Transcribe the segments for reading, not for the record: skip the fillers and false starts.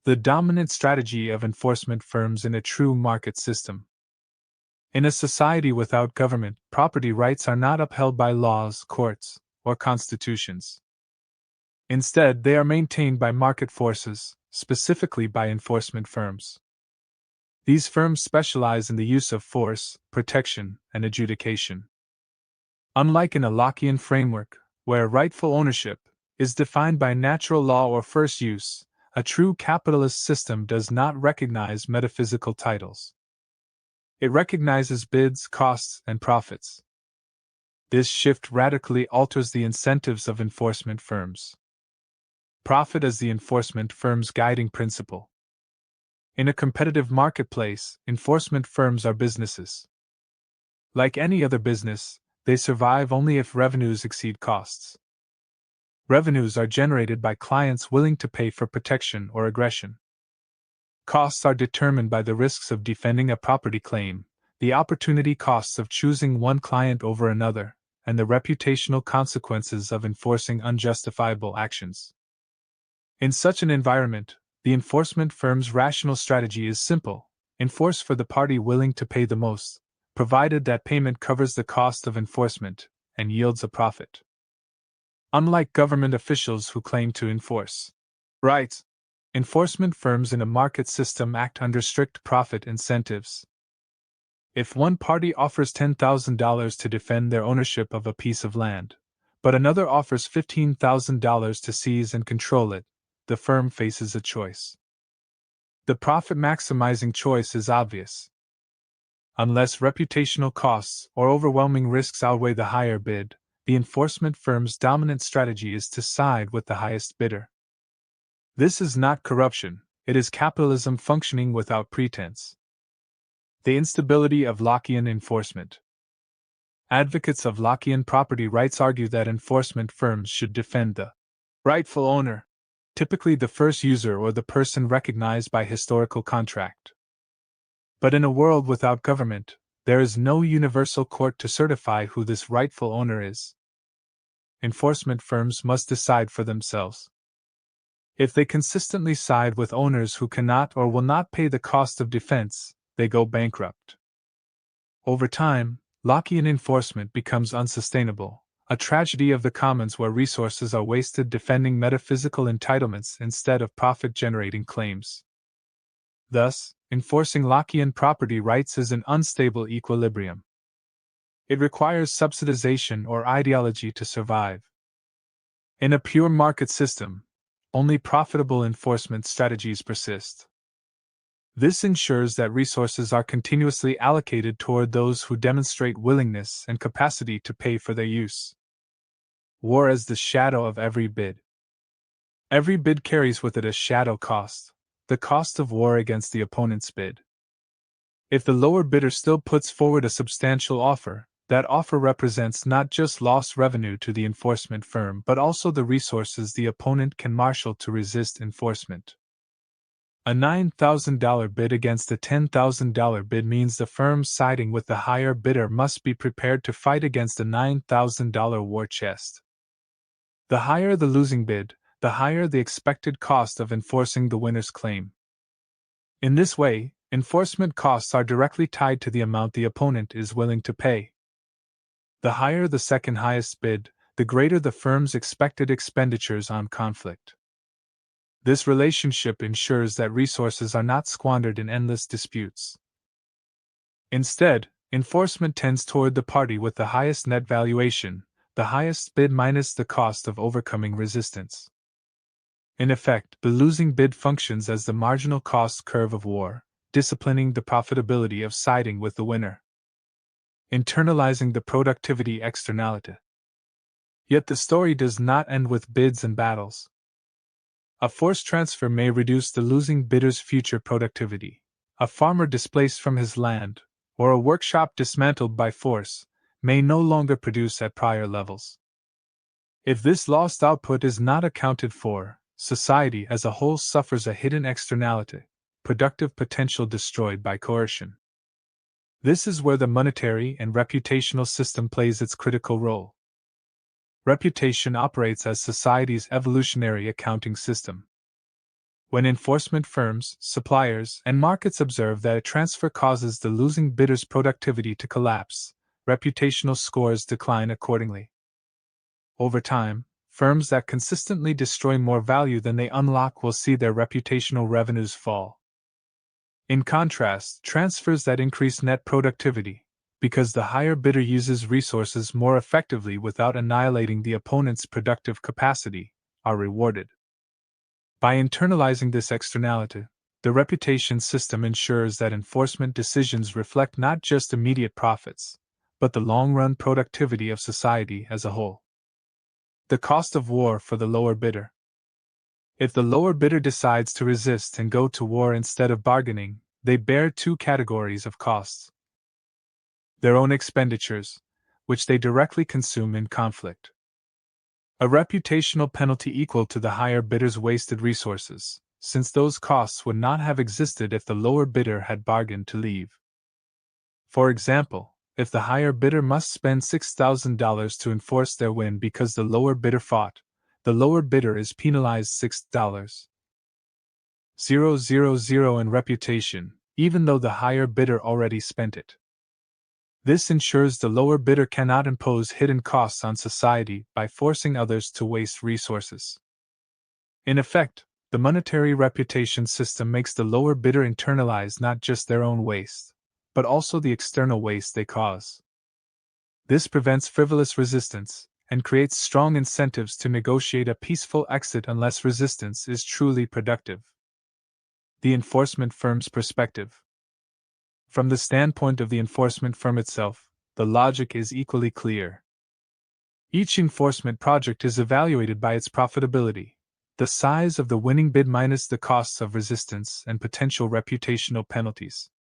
The dominant strategy of enforcement firms in a true market system. In a society without government, property rights are not upheld by laws, courts, or constitutions. Instead, they are maintained by market forces, specifically by enforcement firms. These firms specialize in the use of force, protection, and adjudication. Unlike in a Lockean framework, where rightful ownership is defined by natural law or first use, a true capitalist system does not recognize metaphysical titles. It recognizes bids, costs, and profits. This shift radically alters the incentives of enforcement firms. Profit as the enforcement firm's guiding principle. In a competitive marketplace, enforcement firms are businesses. Like any other business, they survive only if revenues exceed costs. Revenues are generated by clients willing to pay for protection or aggression. Costs are determined by the risks of defending a property claim, the opportunity costs of choosing one client over another, and the reputational consequences of enforcing unjustifiable actions. In such an environment, the enforcement firm's rational strategy is simple: enforce for the party willing to pay the most, provided that payment covers the cost of enforcement and yields a profit. Unlike government officials who claim to enforce rights, enforcement firms in a market system act under strict profit incentives. If one party offers $10,000 to defend their ownership of a piece of land, but another offers $15,000 to seize and control it, the firm faces a choice. The profit-maximizing choice is obvious. Unless reputational costs or overwhelming risks outweigh the higher bid, the enforcement firm's dominant strategy is to side with the highest bidder. This is not corruption, it is capitalism functioning without pretense. The instability of Lockean enforcement. Advocates of Lockean property rights argue that enforcement firms should defend the rightful owner, typically the first user or the person recognized by historical contract. But in a world without government, there is no universal court to certify who this rightful owner is. Enforcement firms must decide for themselves. If they consistently side with owners who cannot or will not pay the cost of defense, they go bankrupt. Over time, Lockean enforcement becomes unsustainable, a tragedy of the commons where resources are wasted defending metaphysical entitlements instead of profit-generating claims. Thus, enforcing Lockean property rights is an unstable equilibrium. It requires subsidization or ideology to survive. In a pure market system, only profitable enforcement strategies persist. This ensures that resources are continuously allocated toward those who demonstrate willingness and capacity to pay for their use. War as the shadow of every bid. Every bid carries with it a shadow cost, the cost of war against the opponent's bid. If the lower bidder still puts forward a substantial offer, that offer represents not just lost revenue to the enforcement firm but also the resources the opponent can marshal to resist enforcement. A $9,000 bid against a $10,000 bid means the firm siding with the higher bidder must be prepared to fight against a $9,000 war chest. The higher the losing bid, the higher the expected cost of enforcing the winner's claim. In this way, enforcement costs are directly tied to the amount the opponent is willing to pay. The higher the second highest bid, the greater the firm's expected expenditures on conflict. This relationship ensures that resources are not squandered in endless disputes. Instead, enforcement tends toward the party with the highest net valuation, the highest bid minus the cost of overcoming resistance. In effect, the losing bid functions as the marginal cost curve of war, disciplining the profitability of siding with the winner. Internalizing the productivity externality. Yet the story does not end with bids and battles. A forced transfer may reduce the losing bidder's future productivity. A farmer displaced from his land, or a workshop dismantled by force, may no longer produce at prior levels. If this lost output is not accounted for, society as a whole suffers a hidden externality, productive potential destroyed by coercion. This is where the monetary and reputational system plays its critical role. Reputation operates as society's evolutionary accounting system. When enforcement firms, suppliers, and markets observe that a transfer causes the losing bidder's productivity to collapse, reputational scores decline accordingly. Over time, firms that consistently destroy more value than they unlock will see their reputational revenues fall. In contrast, transfers that increase net productivity, because the higher bidder uses resources more effectively without annihilating the opponent's productive capacity, are rewarded. By internalizing this externality, the reputation system ensures that enforcement decisions reflect not just immediate profits, but the long-run productivity of society as a whole. The cost of war for the lower bidder. If the lower bidder decides to resist and go to war instead of bargaining, they bear two categories of costs. Their own expenditures, which they directly consume in conflict. A reputational penalty equal to the higher bidder's wasted resources, since those costs would not have existed if the lower bidder had bargained to leave. For example, if the higher bidder must spend $6,000 to enforce their win because the lower bidder fought, the lower bidder is penalized $6,000 in reputation, even though the higher bidder already spent it. This ensures the lower bidder cannot impose hidden costs on society by forcing others to waste resources. In effect, the monetary reputation system makes the lower bidder internalize not just their own waste, but also the external waste they cause. This prevents frivolous resistance and creates strong incentives to negotiate a peaceful exit unless resistance is truly productive. The enforcement firm's perspective. From the standpoint of the enforcement firm itself, the logic is equally clear. Each enforcement project is evaluated by its profitability, the size of the winning bid minus the costs of resistance and potential reputational penalties.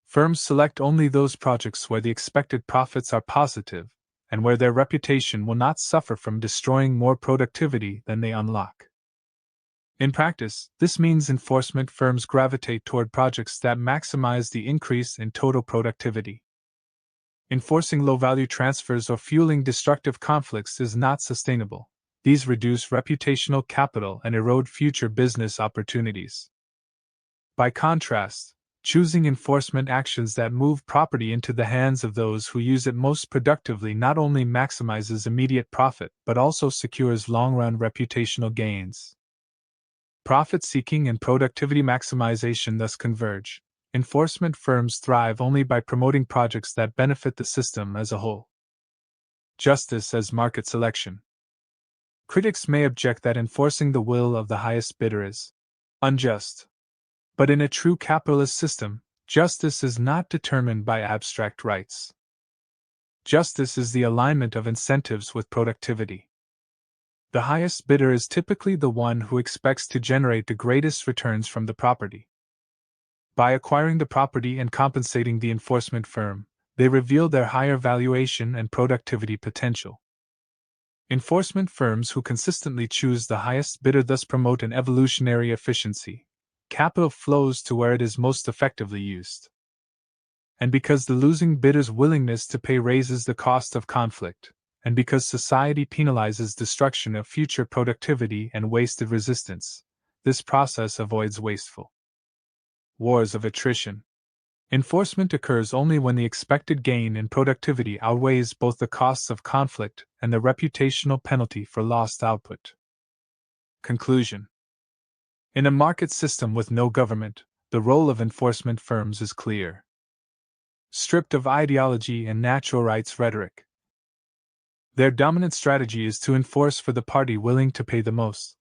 Firms select only those projects where the expected profits are positive, and where their reputation will not suffer from destroying more productivity than they unlock. In practice, this means enforcement firms gravitate toward projects that maximize the increase in total productivity. Enforcing low-value transfers or fueling destructive conflicts is not sustainable. These reduce reputational capital and erode future business opportunities. By contrast, choosing enforcement actions that move property into the hands of those who use it most productively not only maximizes immediate profit but also secures long-run reputational gains. Profit-seeking and productivity maximization thus converge. Enforcement firms thrive only by promoting projects that benefit the system as a whole. Justice as market selection. Critics may object that enforcing the will of the highest bidder is unjust. But in a true capitalist system, justice is not determined by abstract rights. Justice is the alignment of incentives with productivity. The highest bidder is typically the one who expects to generate the greatest returns from the property. By acquiring the property and compensating the enforcement firm, they reveal their higher valuation and productivity potential. Enforcement firms who consistently choose the highest bidder thus promote an evolutionary efficiency. Capital flows to where it is most effectively used. And because the losing bidder's willingness to pay raises the cost of conflict, and because society penalizes destruction of future productivity and wasted resistance, this process avoids wasteful wars of attrition. Enforcement occurs only when the expected gain in productivity outweighs both the costs of conflict and the reputational penalty for lost output. Conclusion. In a market system with no government, the role of enforcement firms is clear. Stripped of ideology and natural rights rhetoric, their dominant strategy is to enforce for the party willing to pay the most,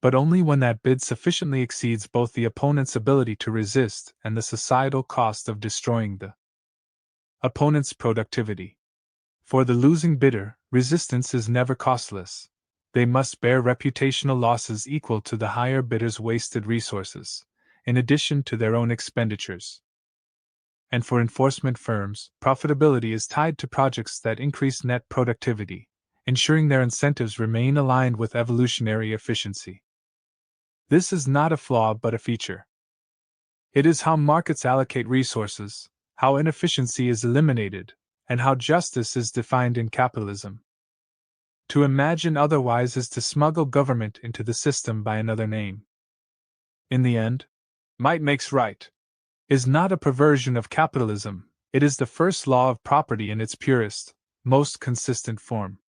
but only when that bid sufficiently exceeds both the opponent's ability to resist and the societal cost of destroying the opponent's productivity. For the losing bidder, resistance is never costless. They must bear reputational losses equal to the higher bidder's wasted resources, in addition to their own expenditures. And for enforcement firms, profitability is tied to projects that increase net productivity, ensuring their incentives remain aligned with evolutionary efficiency. This is not a flaw but a feature. It is how markets allocate resources, how inefficiency is eliminated, and how justice is defined in capitalism. To imagine otherwise is to smuggle government into the system by another name. In the end, might makes right is not a perversion of capitalism, it is the first law of property in its purest, most consistent form.